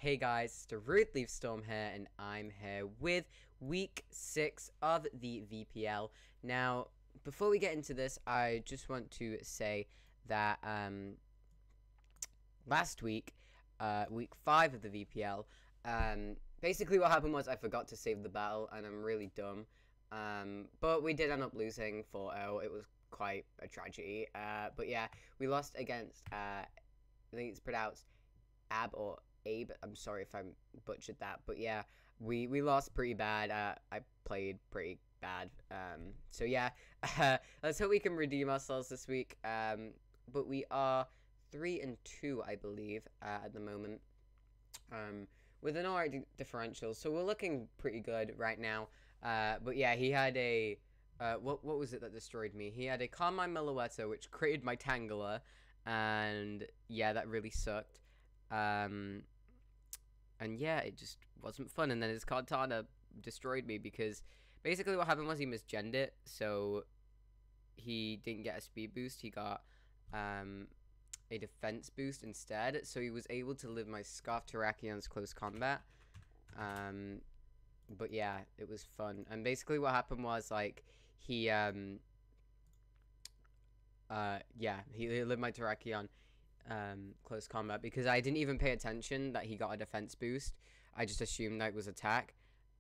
Hey guys, it's DarudeLeafStorm here, and I'm here with week 6 of the VPL. Now, before we get into this, I just want to say that last week, week 5 of the VPL, basically what happened was I forgot to save the battle, and I'm really dumb. But we did end up losing 4-0. It was quite a tragedy. But yeah, we lost against, I think it's pronounced Abe. I'm sorry if I butchered that, but yeah, we lost pretty bad. I played pretty bad. So yeah, let's hope we can redeem ourselves this week. But we are 3-2, I believe, at the moment. With an alright differential, so we're looking pretty good right now. But yeah, he had a what was it that destroyed me? He had a Carmine Meloetta, which created my Tangela, and yeah, that really sucked. And yeah, it just wasn't fun. And then his Cartana destroyed me because basically what happened was he misgendered it, so he didn't get a speed boost. He got a defense boost instead, so he was able to live my Scarf Terracion's close combat. But yeah, it was fun. And basically what happened was, like, he yeah, he lived my Terrakion close combat because I didn't even pay attention that he got a defense boost. I just assumed that it was attack.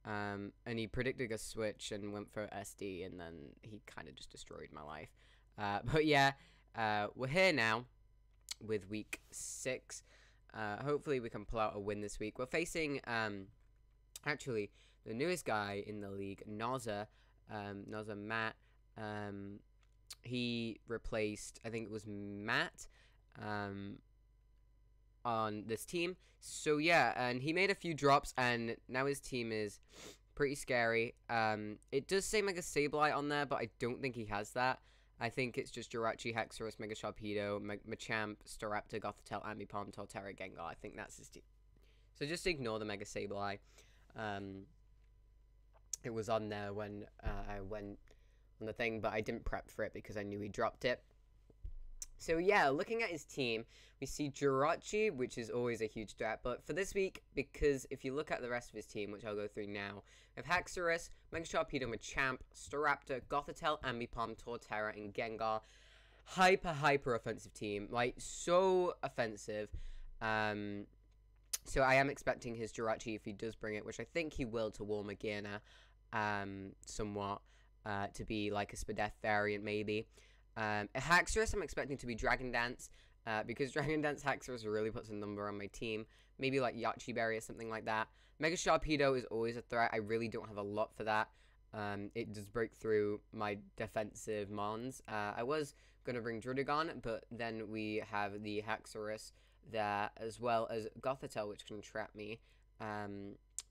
And he predicted a switch and went for SD, and then he kind of just destroyed my life. But yeah, we're here now with week 6. Hopefully we can pull out a win this week. We're facing actually the newest guy in the league, Nozzermat. He replaced, I think it was Matt, on this team. So yeah, and he made a few drops, and now his team is pretty scary. It does say Mega Sableye on there, but I don't think he has that. I think it's just Jirachi, Hexorus, Mega Sharpedo, Machamp, Staraptor, Gothitelle, Ambipom, Torterra, Gengar. I think that's his team. So just ignore the Mega Sableye. It was on there when I went on the thing, but I didn't prep for it because I knew he dropped it. So yeah, looking at his team, we see Jirachi, which is always a huge threat. But for this week, because if you look at the rest of his team, which I'll go through now, we have Hexorus, Mega Sharpedo, Machamp, Staraptor, Gothitelle, Ambipom, Torterra, and Gengar. Hyper offensive team. Like, so offensive. So I am expecting his Jirachi, if he does bring it, which I think he will, to Warmagina, somewhat, to be like a Spadef variant, maybe. Haxorus, I'm expecting to be Dragon Dance, because Dragon Dance Haxorus really puts a number on my team. Maybe like Yachi Berry or something like that. Mega Sharpedo is always a threat. I really don't have a lot for that. It does break through my defensive mons. I was going to bring Druddigon, but then we have the Haxorus there, as well as Gothitelle, which can trap me.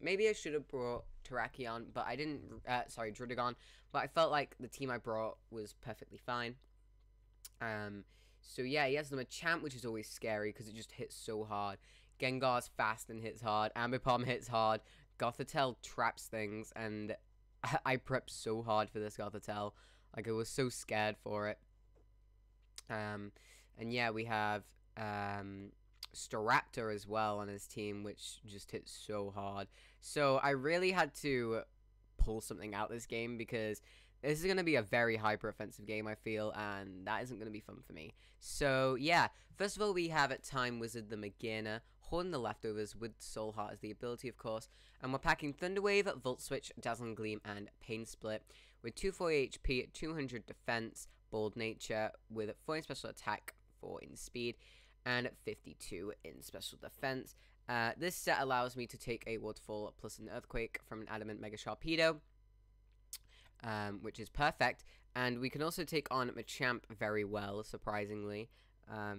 Maybe I should have brought Terrakion, but I didn't, sorry, Druddigon, but I felt like the team I brought was perfectly fine. So yeah, he has the Machamp, which is always scary because it just hits so hard. Gengar's fast and hits hard. Ambipom hits hard. Gothitelle traps things, and I prepped so hard for this Gothitelle. Like, I was so scared for it. And yeah, we have Staraptor as well on his team, which just hits so hard. So I really had to pull something out this game because this is going to be a very hyper-offensive game, I feel, and that isn't going to be fun for me. So, yeah, first of all, we have at Time Wizard the Magina, Horn the Leftovers with Soul Heart as the ability, of course, and we're packing Thunder Wave, Volt Switch, Dazzling Gleam, and Pain Split with 240 HP, 200 defense, Bold Nature with 4 in special attack, 4 in speed, and 52 in special defense. This set allows me to take a Waterfall plus an Earthquake from an Adamant Mega Sharpedo, which is perfect, and we can also take on Machamp very well, surprisingly,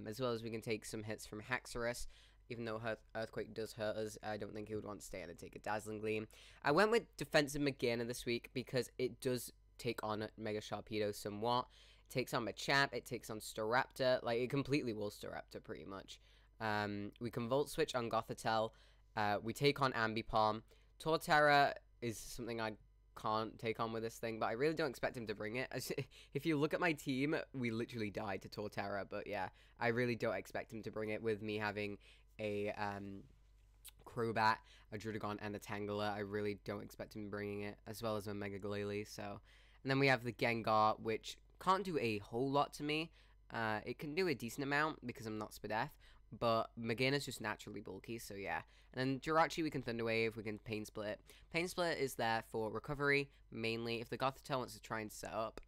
as well as we can take some hits from Haxorus. Even though Earthquake does hurt us, I don't think he would want to stay in and take a Dazzling Gleam. I went with Defensive Magina this week because it does take on Mega Sharpedo somewhat. It takes on Machamp, it takes on Staraptor, like, it completely walls Staraptor, pretty much. We can Volt Switch on Gothitelle, we take on Ambipom. Torterra is something I can't take on with this thing, but I really don't expect him to bring it. If you look at my team, we literally died to Torterra, but yeah, I really don't expect him to bring it with me having a Crobat, a Druddigon, and a Tangela. I really don't expect him bringing it, as well as a Mega Glalie. So, and then we have the Gengar, which can't do a whole lot to me. It can do a decent amount because I'm not Spadef, but Magearna's just naturally bulky, so yeah. And then Jirachi, we can Thunder Wave, we can Pain Split. Pain Split is there for recovery, mainly. If the Gothitelle wants to try and set up,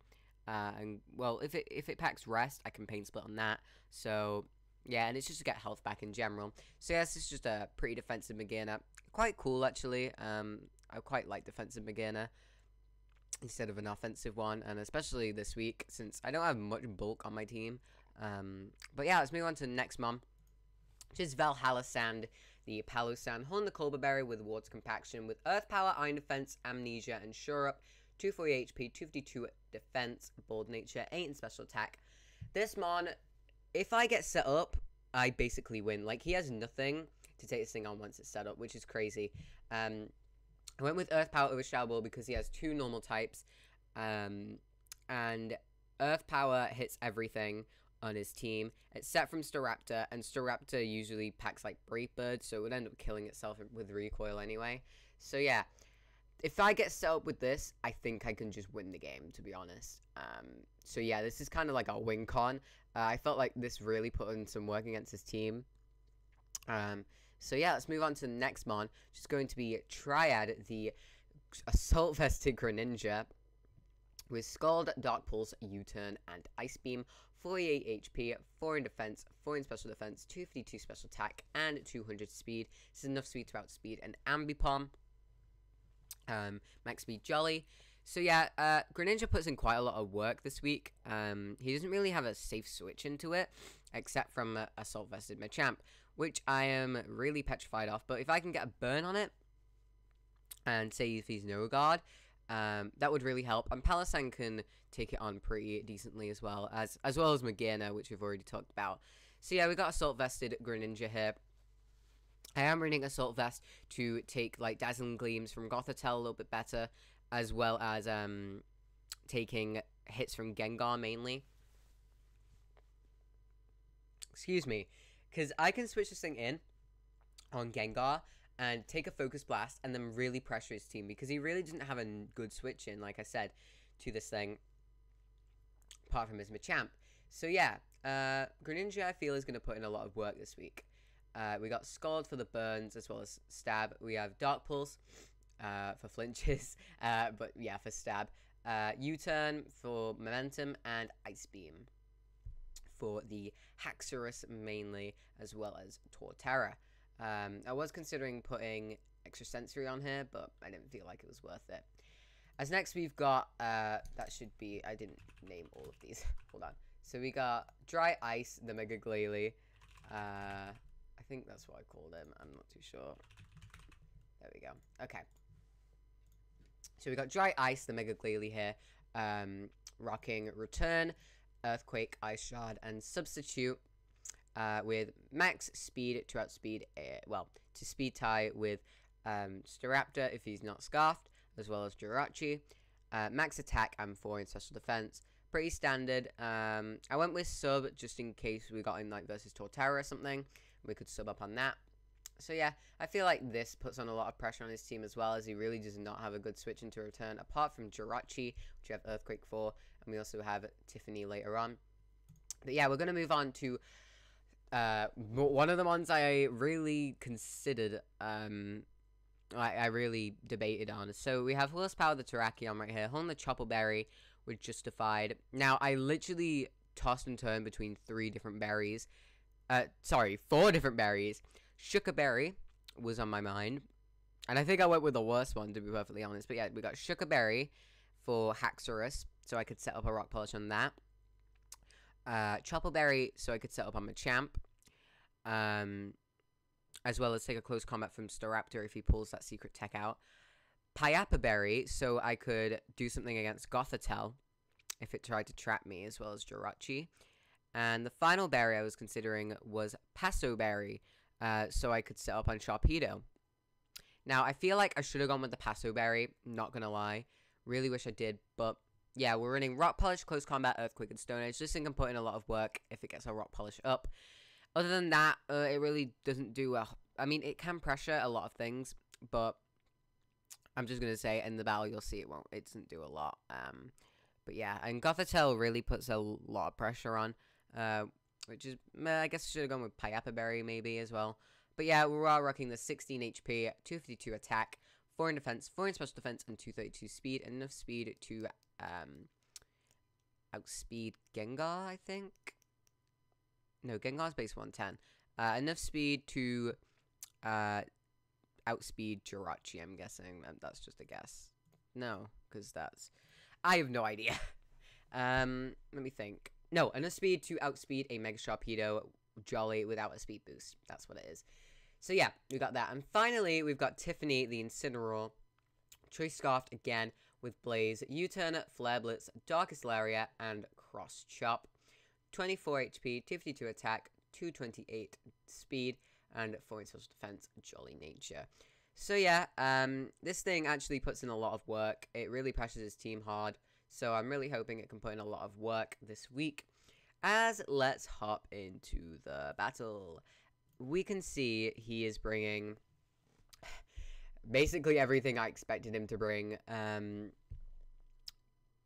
and well, if it packs Rest, I can Pain Split on that. So yeah, and it's just to get health back in general. So yeah, this is just a pretty defensive Magearna. Quite cool, actually. I quite like defensive Magearna instead of an offensive one, and especially this week since I don't have much bulk on my team. But yeah, let's move on to the next mon, which is Valhalla Sand, the Palossand, holding the Colbur Berry with Water Compaction with Earth Power, Iron Defense, Amnesia, and Sure Up, 240 HP, 252 Defense, Bold Nature, 8 in Special Attack. This mon, if I get set up, I basically win. Like, he has nothing to take this thing on once it's set up, which is crazy. I went with Earth Power over Shadow Ball because he has 2 normal types, and Earth Power hits everything on his team. It's set from Staraptor, and Staraptor usually packs like Brave Bird, so it would end up killing itself with recoil anyway. So yeah, if I get set up with this, I think I can just win the game, to be honest. So yeah, this is kind of like a win con. I felt like this really put in some work against his team. So yeah, let's move on to the next mon, which is going to be Triad, the Assault Vested Greninja, with Scald, Dark Pulse, U-Turn, and Ice Beam, 48 HP, 4 in Defense, 4 in Special Defense, 252 Special Attack, and 200 Speed. This is enough speed to outspeed an Ambipom. Max Speed Jolly. So yeah, Greninja puts in quite a lot of work this week. He doesn't really have a safe switch into it, except from Assault Vested Machamp, which I am really petrified of. But if I can get a burn on it, and say if he's no guard, that would really help. And Palossand can take it on pretty decently as well as Magearna, which we've already talked about. So yeah, we got Assault Vested Greninja here. I am running Assault Vest to take like Dazzling Gleams from Gothitelle a little bit better, as well as taking hits from Gengar mainly. Excuse me, because I can switch this thing in on Gengar and take a Focus Blast and then really pressure his team, because he really doesn't have a good switch in, like I said, to this thing, apart from his Machamp. So yeah, Greninja I feel is going to put in a lot of work this week. We got Scald for the burns as well as Stab. We have Dark Pulse for flinches, but yeah, for Stab. U-Turn for Momentum, and Ice Beam for the Haxorus mainly, as well as Torterra. I was considering putting Extra Sensory on here, but I didn't feel like it was worth it. As next we've got, that should be, I didn't name all of these, hold on. So we got Dry Ice, the Mega Glalie. I think that's what I called him, I'm not too sure. There we go, okay. So we got Dry Ice, the Mega Glalie here, rocking Return, Earthquake, Ice Shard, and Substitute. With max speed to outspeed, to speed tie with Staraptor if he's not Scarfed, as well as Jirachi. Max attack and 4 in special defense. Pretty standard. I went with sub just in case we got him like versus Torterra or something. We could sub up on that. So yeah, I feel like this puts on a lot of pressure on his team as well, as he really does not have a good switch into return, apart from Jirachi, which we have Earthquake for, and we also have Tiffany later on. But yeah, we're going to move on to one of the ones I really considered, I really debated on. So we have Horsepower, the Terrakion right here, holding the Chopper Berry with Justified. Now, I literally tossed and turned between 4 different berries. Sugar Berry was on my mind, and I think I went with the worst one, to be perfectly honest. But yeah, we got Sugar Berry for Haxorus, so I could set up a Rock Polish on that. Chopper Berry, so I could set up on Machamp, as well as take a close combat from Staraptor if he pulls that secret tech out. Pyappa Berry, so I could do something against Gothitelle if it tried to trap me, as well as Jirachi. And the final berry I was considering was Passo Berry, so I could set up on Sharpedo. Now, I feel like I should have gone with the Passo Berry, not gonna lie. Really wish I did, but yeah, we're running Rock Polish, Close Combat, Earthquake, and Stone Edge. This thing can put in a lot of work if it gets our Rock Polish up. Other than that, it really doesn't do a I mean, it can pressure a lot of things, but I'm just gonna say in the battle you'll see it doesn't do a lot. But yeah, and Gothitelle really puts a lot of pressure on, which is, I guess I should have gone with Piappa Berry maybe as well. But yeah, we're all rocking the 16 HP, 252 attack, 4 in defense, 4 in special defense, and 232 speed, and enough speed to outspeed Gengar, I think. No, Gengar's base 110. Enough speed to outspeed Jirachi, I'm guessing. That's just a guess. No, because that's... I have no idea. Let me think. No, enough speed to outspeed a Mega Sharpedo Jolly without a speed boost. That's what it is. So yeah, we got that. And finally, we've got Tiffany, the Incineroar. Choice Scarfed again with Blaze, U-Turn, Flare Blitz, Darkest Lariat, and Cross Chop. 24 HP, 252 attack, 228 speed, and 4 in special defense, Jolly Nature. So yeah, this thing actually puts in a lot of work. It really pressures his team hard. So I'm really hoping it can put in a lot of work this week. As let's hop into the battle. We can see he is bringing basically everything I expected him to bring.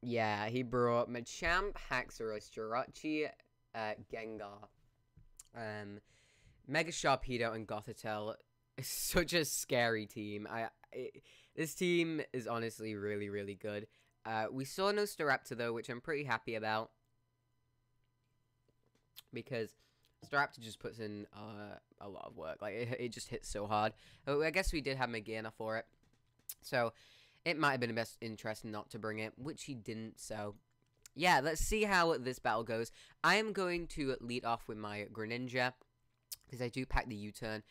Yeah, he brought Machamp, Haxorus, Jirachi, Gengar, Mega Sharpedo, and Gothitelle. It's such a scary team. This team is honestly really, really good. We saw no Staraptor though, which I'm pretty happy about, because Staraptor just puts in a lot of work. Like, it just hits so hard. I guess we did have Magearna for it, so it might have been in best interest not to bring it, which he didn't. So yeah, let's see how this battle goes. I am going to lead off with my Greninja, because I do pack the U-turn,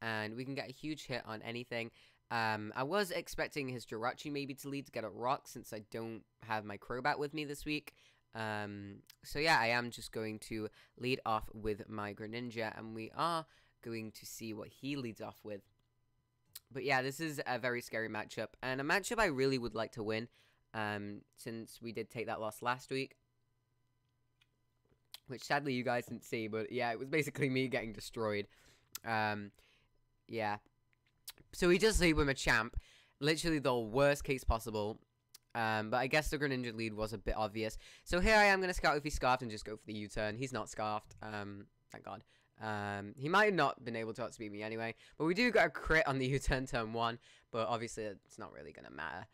and we can get a huge hit on anything. I was expecting his Jirachi maybe to lead to get a rock, since I don't have my Crobat with me this week. So yeah, I am just going to lead off with my Greninja, and we are going to see what he leads off with. But yeah, this is a very scary matchup, and a matchup I really would like to win, since we did take that loss last week, which sadly you guys didn't see, but yeah, it was basically me getting destroyed. Yeah. So he does lead with Machamp, literally the worst case possible. But I guess the Greninja lead was a bit obvious. So here I am going to scout if he's scarfed and just go for the U-turn. He's not scarfed. Thank God. He might have not been able to outspeed me anyway. But we do get a crit on the U-turn turn 1. But obviously it's not really going to matter.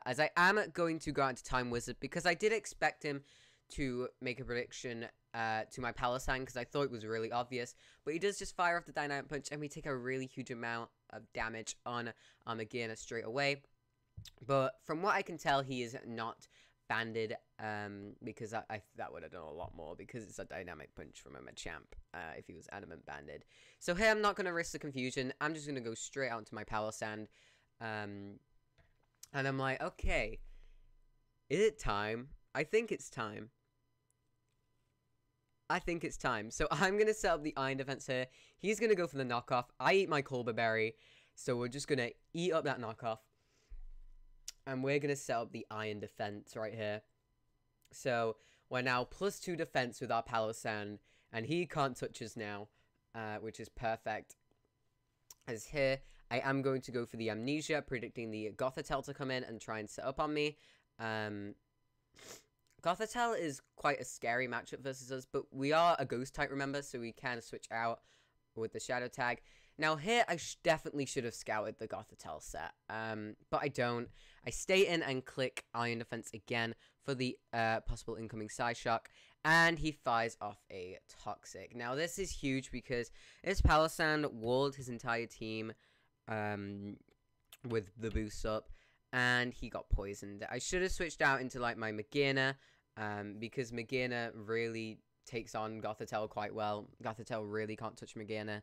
As I am going to go out to Time Wizard, because I did expect him to make a prediction to my Palossand, because I thought it was really obvious. But he does just fire off the Dynamic Punch, and we take a really huge amount of damage on Magearna straight away. But from what I can tell, he is not banded, because that would have done a lot more, because it's a Dynamic Punch from a Machamp if he was Adamant banded. So here I'm not going to risk the confusion. I'm just going to go straight out into my Palossand. And I'm like, okay, is it time? I think it's time. I think it's time. So I'm going to set up the Iron Defense here. He's going to go for the knockoff. I eat my Colbur Berry, so we're just going to eat up that knockoff. And we're going to set up the Iron Defense right here. So we're now +2 defense with our Palossand, and he can't touch us now, which is perfect. As here, I am going to go for the Amnesia, predicting the Gothitelle to come in and try and set up on me. Gothitelle is quite a scary matchup versus us, but we are a Ghost type, remember, so we can switch out with the Shadow Tag. Now here, I definitely should have scouted the Gothitelle set, but I don't. I stay in and click Iron Defense again for the possible incoming Psyshock, and he fires off a Toxic. Now this is huge because his Palossand walled his entire team with the boost up, and he got poisoned. I should have switched out into like my Magearna, because Magearna really takes on Gothitelle quite well. Gothitelle really can't touch Magearna.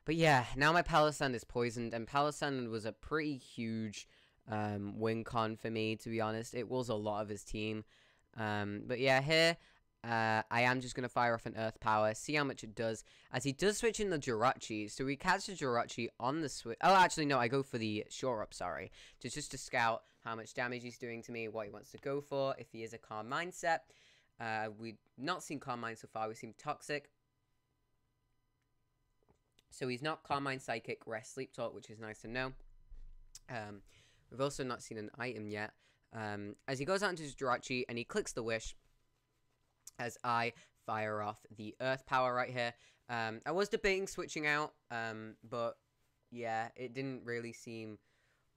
But yeah, now my Palossand is poisoned, and Palossand was a pretty huge win con for me, to be honest. It was a lot of his team. But yeah, here, I am just going to fire off an Earth Power, see how much it does, as he does switch in the Jirachi. So we catch the Jirachi on the switch. Oh, actually, no, I go for the Shore Up, sorry. Just to scout how much damage he's doing to me, what he wants to go for, if he is a Calm Mindset. We've not seen Calm Mind so far, we've seen Toxic. So he's not Carmine Psychic, Rest, Sleep Talk, which is nice to know. We've also not seen an item yet. As he goes out into his Jirachi and he clicks the Wish, as I fire off the Earth Power right here. I was debating switching out, but yeah, it didn't really seem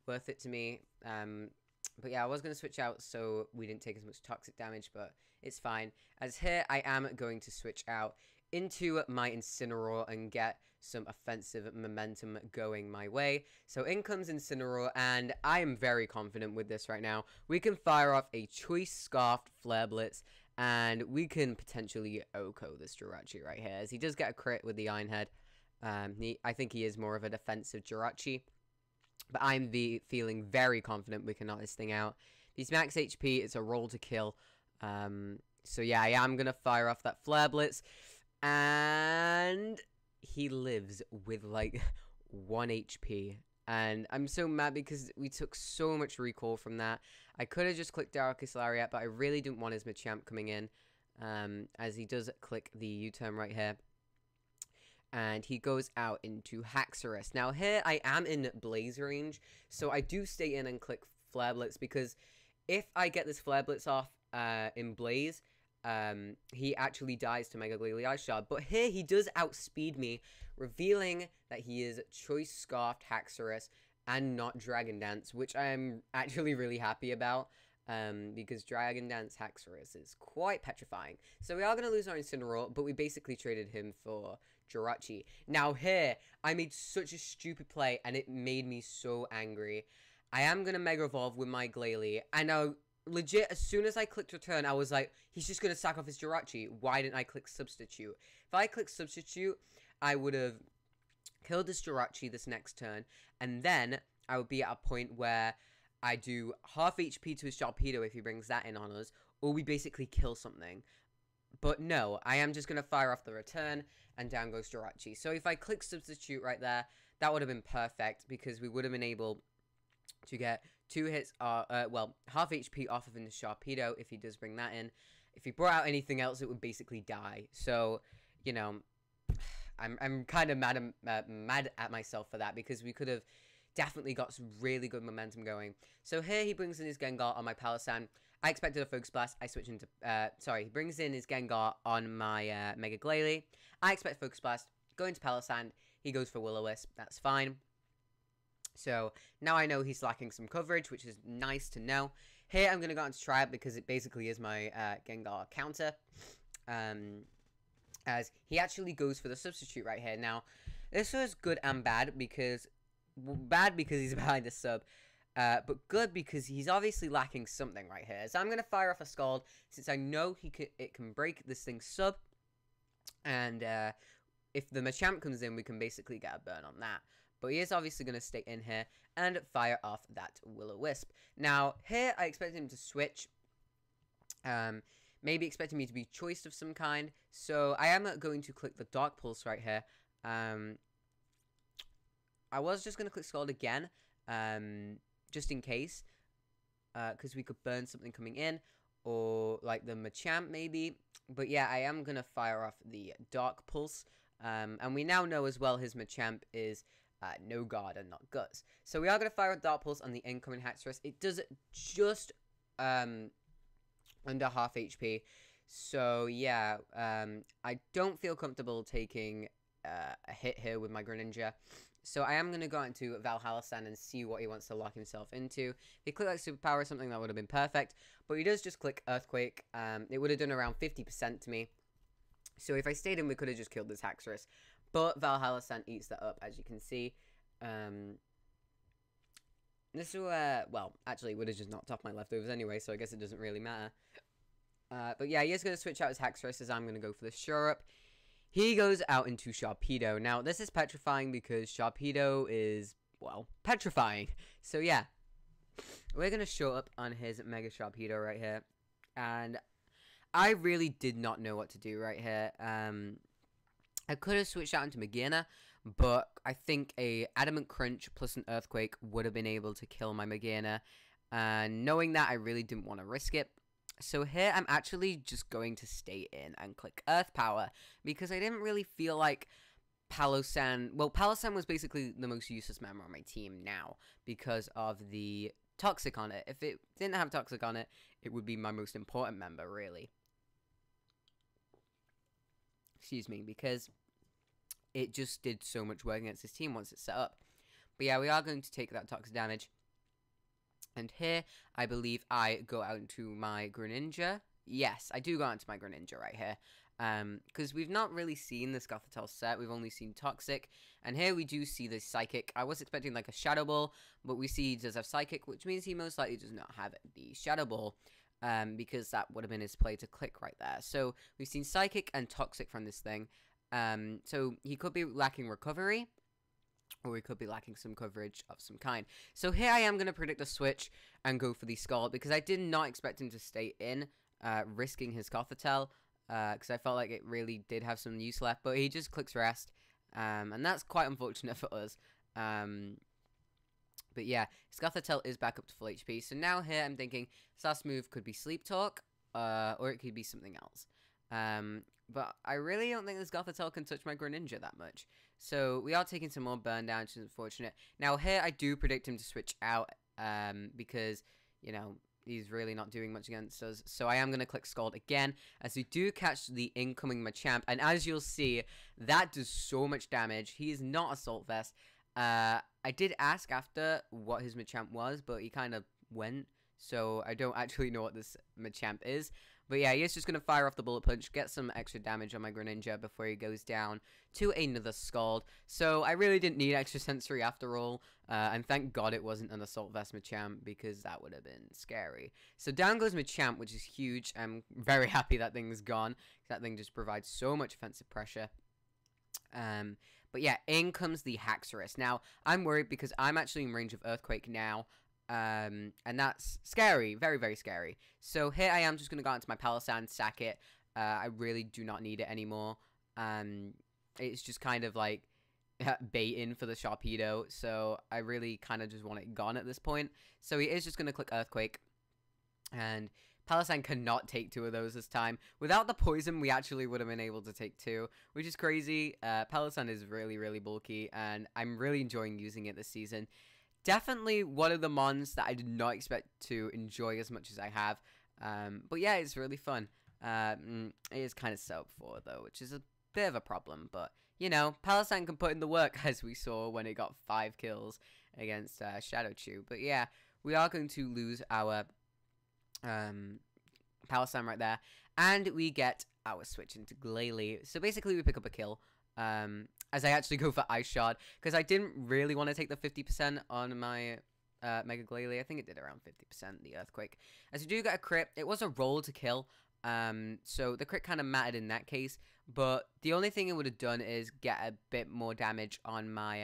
worth it to me. But yeah, I was going to switch out so we didn't take as much toxic damage, but it's fine. As here, I am going to switch out into my Incineroar and get some offensive momentum going my way. So in comes Incineroar, and I am very confident with this right now. We can fire off a Choice Scarfed Flare Blitz, and we can potentially OHKO this Jirachi right here, as he does get a crit with the Iron Head. I think he is more of a defensive Jirachi, but I'm feeling very confident we can knock this thing out. He's max HP, it's a roll to kill. So yeah, I am going to fire off that Flare Blitz, and he lives with like 1 HP. And I'm so mad because we took so much recall from that. I could have just clicked Darkus Lariat, but I really didn't want his Machamp coming in, as he does click the U-turn right here. And he goes out into Haxorus. Now here I am in Blaze range, so I do stay in and click Flare Blitz, because if I get this Flare Blitz off in Blaze, he actually dies to Mega Glalie Ice Shard. But here he does outspeed me, revealing that he is Choice Scarfed Haxorus and not Dragon Dance, which I am actually really happy about, because Dragon Dance Haxorus is quite petrifying. So we are going to lose our Incineroar, but we basically traded him for Jirachi. Now here, I made such a stupid play, and it made me so angry. I am going to Mega Evolve with my Glalie, and now, legit, as soon as I clicked Return, I was like, he's just going to sack off his Jirachi. Why didn't I click Substitute? If I clicked Substitute, I would have killed this Jirachi this next turn, and then I would be at a point where I do half HP to his Sharpedo if he brings that in on us, or we basically kill something. But no, I am just going to fire off the Return, and down goes Jirachi. So if I click Substitute right there, that would have been perfect, because we would have been able to get 2 hits, well, half HP off of the Sharpedo if he does bring that in. If he brought out anything else, it would basically die. So, you know, I'm kind of mad at myself for that, because we could have definitely got some really good momentum going. So here he brings in his Gengar on my Palossand. I expected a Focus Blast. I switch into, he brings in his Gengar on my Mega Glalie. I expect Focus Blast. Go into Palossand. He goes for Will-O-Wisp. That's fine. So now I know he's lacking some coverage, which is nice to know. Here I'm going to go into Triad, because it basically is my Gengar counter. As he actually goes for the Substitute right here. Now, this was good and bad, because he's behind the sub, but good because he's obviously lacking something right here. So I'm going to fire off a Scald, since I know it can break this thing's sub, and if the Machamp comes in, we can basically get a burn on that. But he is obviously going to stay in here and fire off that Will-O-Wisp. Now, here I expected him to switch, maybe expecting me to be choiced of some kind, so I am going to click the Dark Pulse right here. I was just going to click Scald again, just in case, because we could burn something coming in, or like the Machamp maybe. But yeah, I am going to fire off the Dark Pulse, and we now know as well his Machamp is no Guard and not Guts. So we are going to fire a Dark Pulse on the incoming Haxorus. It does just under half HP. So yeah, I don't feel comfortable taking a hit here with my Greninja. So I am going to go into Valhalla Sand and see what he wants to lock himself into. If he clicked like Superpower or something, that would have been perfect. But he does just click Earthquake. It would have done around 50% to me. So if I stayed in, we could have just killed this Haxorus. But Valhalla Sand eats that up, as you can see. This will, well, actually, would have just knocked off my leftovers anyway, so I guess it doesn't really matter. But yeah, he is going to switch out his Haxorus, as I'm going to go for the Shore Up. He goes out into Sharpedo. Now, this is petrifying because Sharpedo is, well, petrifying. So yeah, we're going to show up on his Mega Sharpedo right here. And I really did not know what to do right here. I could have switched out into Magearna, but I think a Adamant Crunch plus an Earthquake would have been able to kill my Magearna. And knowing that, I really didn't want to risk it. So here, I'm actually just going to stay in and click Earth Power, because I didn't really feel like Palosan. Well, Palosan was basically the most useless member on my team now because of the Toxic on it. If it didn't have Toxic on it, it would be my most important member, really. Excuse me, because it just did so much work against this team once it's set up. But yeah, we are going to take that Toxic damage. And here, I believe I go out into my Greninja. Yes, I do go out into my Greninja right here. Because we've not really seen this Gothitelle set. We've only seen Toxic. And here we do see the Psychic. I was expecting like a Shadow Ball, but we see he does have Psychic, which means he most likely does not have the Shadow Ball. Because that would have been his play to click right there. So we've seen Psychic and Toxic from this thing. So he could be lacking Recovery, or we could be lacking some coverage of some kind. So here I am going to predict a switch and go for the Scald, because I did not expect him to stay in, risking his Gothitelle, because I felt like it really did have some use left, but he just clicks Rest, and that's quite unfortunate for us. But yeah, his Gothitelle is back up to full HP, so now here I'm thinking his last move could be Sleep Talk, or it could be something else. But I really don't think this Gothitelle can touch my Greninja that much. So we are taking some more burn down, which is unfortunate. Now here I do predict him to switch out, because, you know, he's really not doing much against us. So I am going to click Scald again, as we do catch the incoming Machamp. And as you'll see, that does so much damage. He is not Assault Vest. I did ask after what his Machamp was, but he kind of went. So I don't actually know what this Machamp is. But yeah, he is just going to fire off the Bullet Punch, get some extra damage on my Greninja before he goes down to another Scald. So I really didn't need extra sensory after all. And thank God it wasn't an Assault Vest Machamp, because that would have been scary. So down goes Machamp, which is huge. I'm very happy that thing's gone. That thing just provides so much offensive pressure. But yeah, in comes the Haxorus. Now, I'm worried because I'm actually in range of Earthquake now. And that's scary, very, very scary. So here I am just going to go into my Palosan, sack it. I really do not need it anymore. It's just kind of like baiting for the Sharpedo, so I really kind of just want it gone at this point. So he is just going to click Earthquake, and Palosan cannot take two of those this time. Without the poison, we actually would have been able to take two, which is crazy. Palosan is really, really bulky, and I'm really enjoying using it this season. Definitely one of the mons that I did not expect to enjoy as much as I have. But yeah, it's really fun. It is kind of set up for, though, which is a bit of a problem. But, you know, Palosan can put in the work, as we saw when it got 5 kills against Shadow Chew. But yeah, we are going to lose our Palosan right there. And we get our switch into Glalie. So basically we pick up a kill. As I actually go for Ice Shard, because I didn't really want to take the 50% on my Mega Glalie. I think it did around 50%, the Earthquake. As we do get a crit, it was a roll to kill, so the crit kind of mattered in that case, but the only thing it would have done is get a bit more damage on my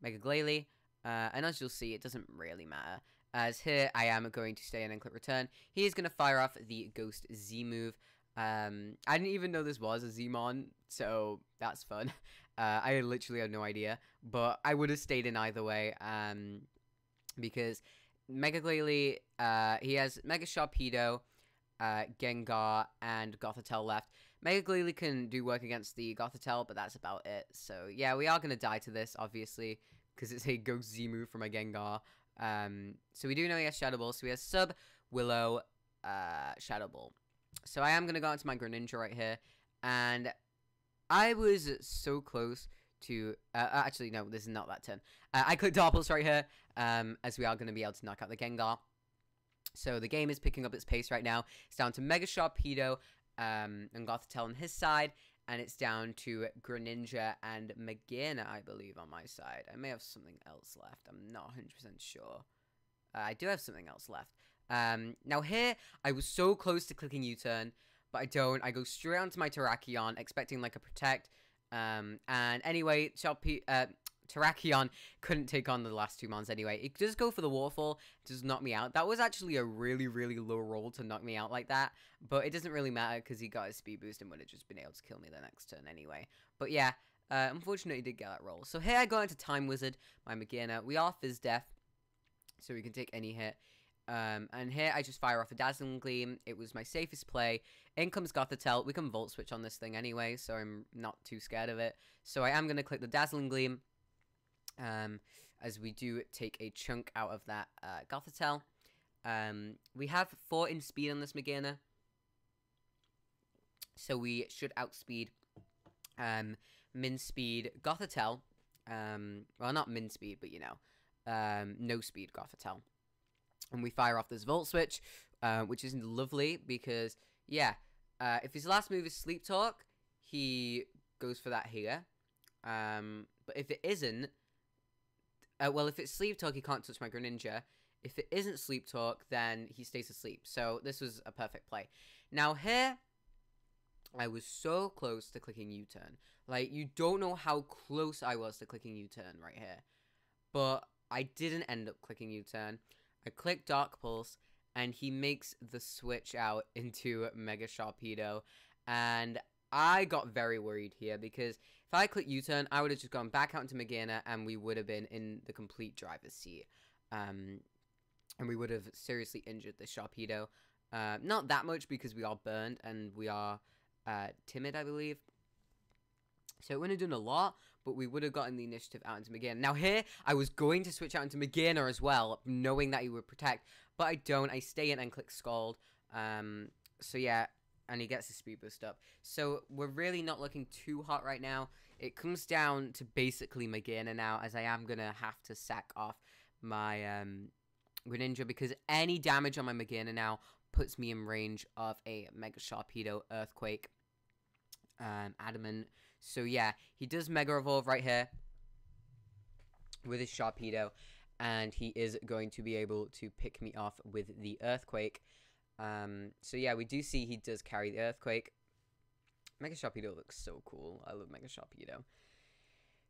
Mega Glalie, and as you'll see, it doesn't really matter, as here I am going to stay in and click return. He is going to fire off the Ghost Z move. I didn't even know this was a Zmon, so that's fun. I literally had no idea, but I would have stayed in either way, because Mega Glalie, he has Mega Sharpedo, Gengar, and Gothitelle left. Mega Glalie can do work against the Gothitelle, but that's about it. So yeah, we are going to die to this, obviously, because it's a Ghost Z move from a Gengar. So we do know he has Shadow Ball, so he has Sub, Willow, Shadow Ball. So I am going to go into my Greninja right here, and I was so close to, actually no, this is not that turn. I clicked Darpulse right here, as we are going to be able to knock out the Gengar. So the game is picking up its pace right now. It's down to Mega Sharpedo, and Gothitelle on his side, and it's down to Greninja and Magearna, I believe, on my side. I may have something else left, I'm not 100% sure. I do have something else left. Now here, I was so close to clicking U-turn, but I don't. I go straight onto my Terrakion, expecting like a Protect, and anyway, Terrakion couldn't take on the last 2 mons anyway. It does go for the Waterfall, does knock me out. That was actually a really, really low roll to knock me out like that, but it doesn't really matter because he got his speed boost and would have just been able to kill me the next turn anyway. But yeah, unfortunately, he did get that roll. So here I go into Time Wizard, my Magearna. We are Fizz Death, so we can take any hit. And here I just fire off a Dazzling Gleam. It was my safest play. In comes Gothitelle. We can Volt Switch on this thing anyway, so I'm not too scared of it. So I am going to click the Dazzling Gleam, as we do take a chunk out of that Gothitelle. We have 4 in speed on this Magearna, so we should outspeed min speed Gothitelle. Well, not min speed, but you know, no speed Gothitelle. And we fire off this Volt Switch, which is lovely because, yeah, if his last move is Sleep Talk, he goes for that here. But if it isn't, well, if it's Sleep Talk, he can't touch my Greninja. If it isn't Sleep Talk, then he stays asleep. So this was a perfect play. Now here, I was so close to clicking U-turn. Like, you don't know how close I was to clicking U-turn right here. But I didn't end up clicking U-turn. I click Dark Pulse, and he makes the switch out into Mega Sharpedo. And I got very worried here, because if I click U-turn, I would have just gone back out into Magearna, and we would have been in the complete driver's seat. And we would have seriously injured the Sharpedo. Not that much, because we are burned, and we are timid, I believe. So it wouldn't have done a lot, but we would have gotten the initiative out into Magearna. Now here, I was going to switch out into Magearna as well, knowing that he would protect, but I don't. I stay in and click Scald. So yeah, and he gets the speed boost up. So we're really not looking too hot right now. It comes down to basically Magearna now, as I am going to have to sack off my Greninja, because any damage on my Magearna now puts me in range of a Mega Sharpedo, Earthquake, Adamant. So yeah, he does Mega Evolve right here with his Sharpedo, and he is going to be able to pick me off with the Earthquake. So yeah, we do see he does carry the Earthquake. Mega Sharpedo looks so cool. I love Mega Sharpedo.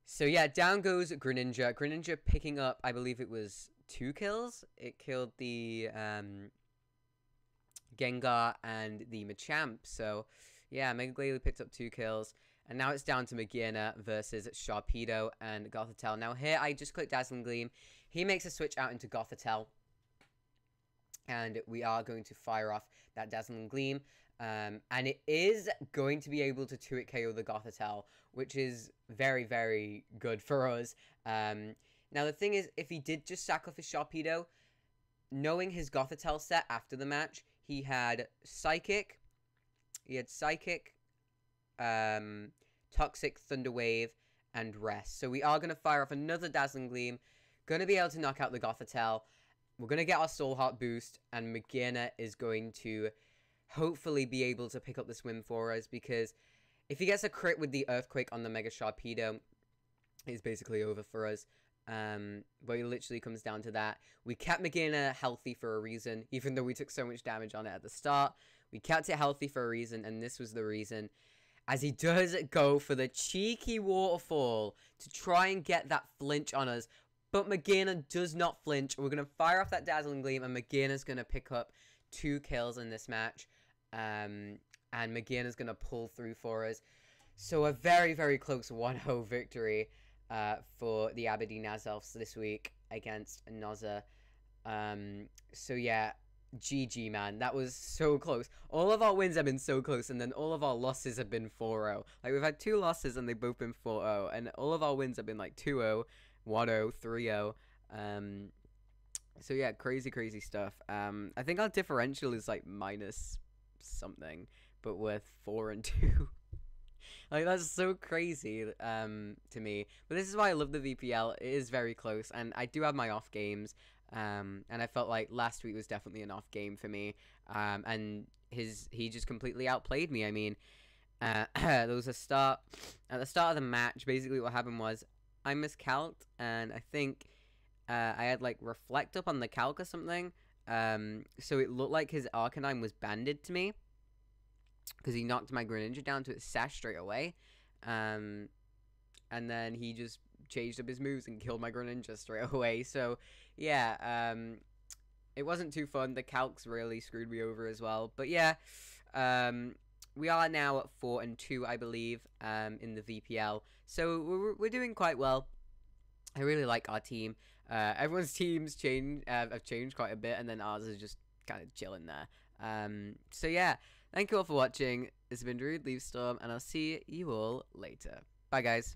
So yeah, down goes Greninja. Greninja picking up, I believe it was 2 kills. It killed the Gengar and the Machamp. So yeah, Mega Glalie picked up 2 kills. And now it's down to Magearna versus Sharpedo and Gothitelle. Now here, I just clicked Dazzling Gleam. He makes a switch out into Gothitelle. And we are going to fire off that Dazzling Gleam. And it is going to be able to 2-hit KO the Gothitelle, which is very, very good for us. Now the thing is, if he did just sack off his Sharpedo, knowing his Gothitelle set after the match, he had Psychic, Toxic, Thunder Wave, and Rest. So we are going to fire off another Dazzling Gleam. Going to be able to knock out the Gothitelle. We're going to get our Soul Heart boost, and Magearna is going to hopefully be able to pick up this win for us, because if he gets a crit with the Earthquake on the Mega Sharpedo, it's basically over for us. But it literally comes down to that. We kept Magearna healthy for a reason, even though we took so much damage on it at the start. We kept it healthy for a reason, and this was the reason. As he does go for the cheeky waterfall to try and get that flinch on us. But Magearna does not flinch. We're going to fire off that Dazzling Gleam, and Magearna's going to pick up 2 kills in this match. And Magearna's going to pull through for us. So a very, very close 1-0 victory for the Aberdeen Azelfs this week against Nozzer. So yeah, GG, man. That was so close. All of our wins have been so close, and then all of our losses have been 4-0. Like, we've had 2 losses, and they've both been 4-0. And all of our wins have been, like, 2-0, 1-0, 3-0. So, yeah, crazy, crazy stuff. I think our differential is, like, minus something, but we're 4-2. Like, that's so crazy to me. But this is why I love the VPL. It is very close, and I do have my off games. And I felt like last week was definitely an off game for me. And he just completely outplayed me. I mean, there was at the start of the match, basically what happened was I miscalced, and I think I had like reflect up on the calc or something. So it looked like his Arcanine was banded to me, because he knocked my Greninja down to its sash straight away. And then he just changed up his moves and killed my Greninja straight away. So yeah, it wasn't too fun. The calcs really screwed me over as well. But yeah, we are now at 4-2, I believe, in the VPL. So we're doing quite well. I really like our team. Everyone's teams have changed quite a bit, and then ours is just kind of chilling there. So yeah, thank you all for watching. This has been DarudeLeafStorm, and I'll see you all later. Bye, guys.